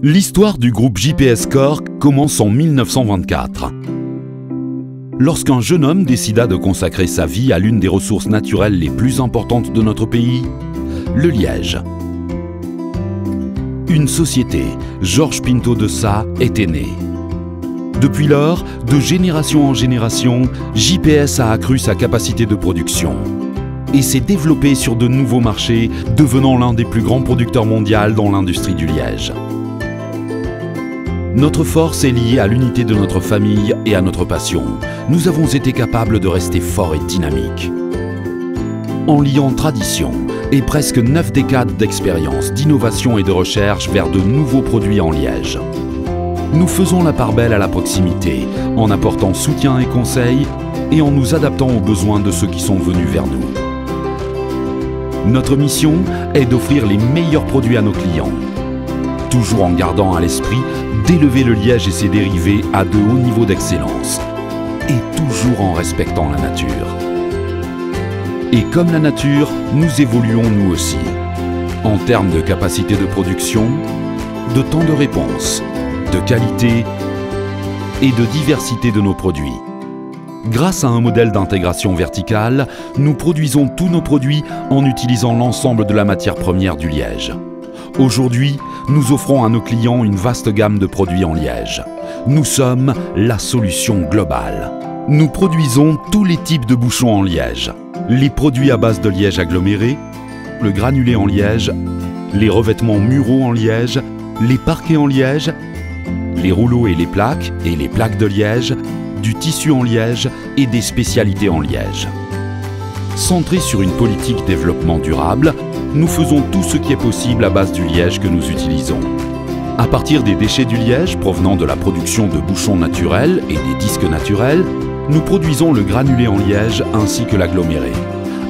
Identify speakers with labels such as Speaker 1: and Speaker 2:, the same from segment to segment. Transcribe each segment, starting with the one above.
Speaker 1: L'histoire du groupe JPS Cork commence en 1924. Lorsqu'un jeune homme décida de consacrer sa vie à l'une des ressources naturelles les plus importantes de notre pays, le liège. Une société, Georges Pinto de Sa, était née. Depuis lors, de génération en génération, JPS a accru sa capacité de production et s'est développé sur de nouveaux marchés, devenant l'un des plus grands producteurs mondiaux dans l'industrie du liège. Notre force est liée à l'unité de notre famille et à notre passion. Nous avons été capables de rester forts et dynamiques. En liant tradition et presque 9 décades d'expérience, d'innovation et de recherche vers de nouveaux produits en liège. Nous faisons la part belle à la proximité, en apportant soutien et conseils et en nous adaptant aux besoins de ceux qui sont venus vers nous. Notre mission est d'offrir les meilleurs produits à nos clients, toujours en gardant à l'esprit d'élever le liège et ses dérivés à de hauts niveaux d'excellence, et toujours en respectant la nature. Et comme la nature, nous évoluons nous aussi, en termes de capacité de production, de temps de réponse, de qualité et de diversité de nos produits. Grâce à un modèle d'intégration verticale, nous produisons tous nos produits en utilisant l'ensemble de la matière première du liège. Aujourd'hui, nous offrons à nos clients une vaste gamme de produits en liège. Nous sommes la solution globale. Nous produisons tous les types de bouchons en liège. Les produits à base de liège aggloméré, le granulé en liège, les revêtements muraux en liège, les parquets en liège, les rouleaux et les plaques de liège, du tissu en liège et des spécialités en liège. Centrés sur une politique développement durable, nous faisons tout ce qui est possible à base du liège que nous utilisons. À partir des déchets du liège provenant de la production de bouchons naturels et des disques naturels, nous produisons le granulé en liège ainsi que l'aggloméré.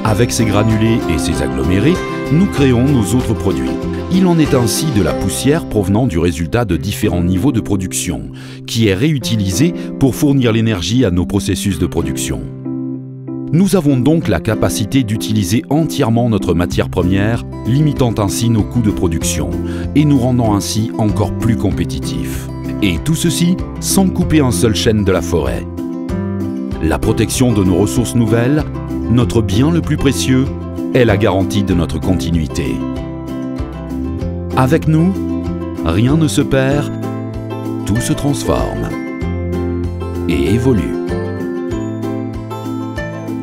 Speaker 1: Avec ces granulés et ces agglomérés, nous créons nos autres produits. Il en est ainsi de la poussière provenant du résultat de différents niveaux de production, qui est réutilisée pour fournir l'énergie à nos processus de production. Nous avons donc la capacité d'utiliser entièrement notre matière première, limitant ainsi nos coûts de production et nous rendant ainsi encore plus compétitifs. Et tout ceci sans couper un seul chêne de la forêt. La protection de nos ressources nouvelles, notre bien le plus précieux, est la garantie de notre continuité. Avec nous, rien ne se perd, tout se transforme et évolue.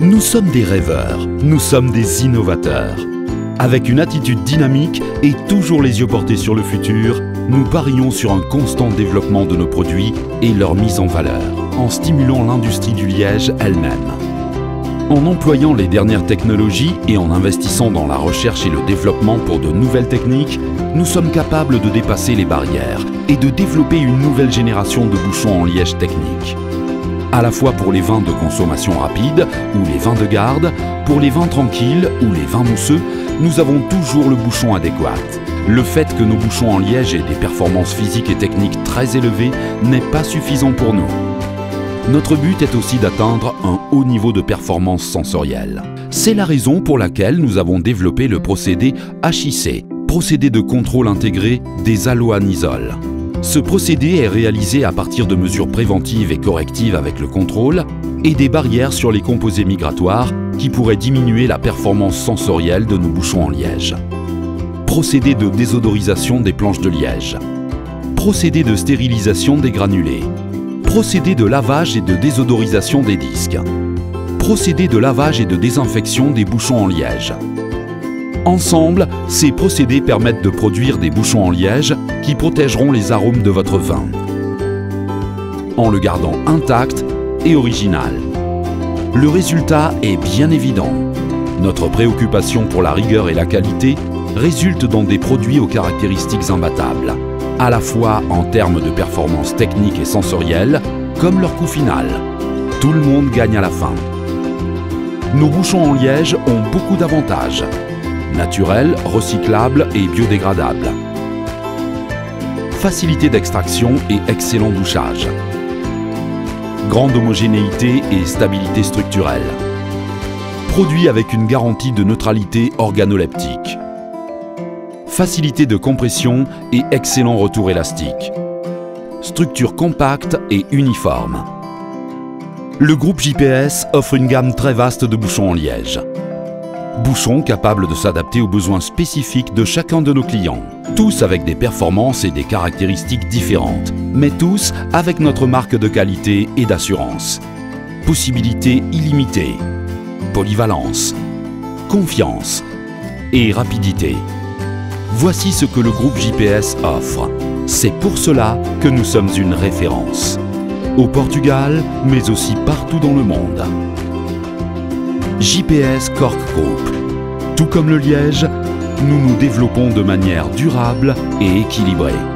Speaker 1: Nous sommes des rêveurs, nous sommes des innovateurs. Avec une attitude dynamique et toujours les yeux portés sur le futur, nous parions sur un constant développement de nos produits et leur mise en valeur, en stimulant l'industrie du liège elle-même. En employant les dernières technologies et en investissant dans la recherche et le développement pour de nouvelles techniques, nous sommes capables de dépasser les barrières et de développer une nouvelle génération de bouchons en liège technique. À la fois pour les vins de consommation rapide ou les vins de garde, pour les vins tranquilles ou les vins mousseux, nous avons toujours le bouchon adéquat. Le fait que nos bouchons en liège aient des performances physiques et techniques très élevées n'est pas suffisant pour nous. Notre but est aussi d'atteindre un haut niveau de performance sensorielle. C'est la raison pour laquelle nous avons développé le procédé HIC, procédé de contrôle intégré des aloanisols. Ce procédé est réalisé à partir de mesures préventives et correctives avec le contrôle et des barrières sur les composés migratoires qui pourraient diminuer la performance sensorielle de nos bouchons en liège. Procédé de désodorisation des planches de liège. Procédé de stérilisation des granulés. Procédé de lavage et de désodorisation des disques. Procédé de lavage et de désinfection des bouchons en liège. Ensemble, ces procédés permettent de produire des bouchons en liège qui protégeront les arômes de votre vin, en le gardant intact et original. Le résultat est bien évident. Notre préoccupation pour la rigueur et la qualité résulte dans des produits aux caractéristiques imbattables, à la fois en termes de performance technique et sensorielle, comme leur coût final. Tout le monde gagne à la fin. Nos bouchons en liège ont beaucoup d'avantages. Naturels, recyclables et biodégradables. Facilité d'extraction et excellent bouchage. Grande homogénéité et stabilité structurelle. Produit avec une garantie de neutralité organoleptique. facilité de compression et excellent retour élastique. Structure compacte et uniforme. Le groupe JPS offre une gamme très vaste de bouchons en liège. Bouchons capables de s'adapter aux besoins spécifiques de chacun de nos clients. Tous avec des performances et des caractéristiques différentes, mais tous avec notre marque de qualité et d'assurance. Possibilités illimitées, polyvalence, confiance et rapidité. Voici ce que le groupe JPS offre. C'est pour cela que nous sommes une référence. Au Portugal, mais aussi partout dans le monde. JPS Cork Group. Tout comme le liège, nous nous développons de manière durable et équilibrée.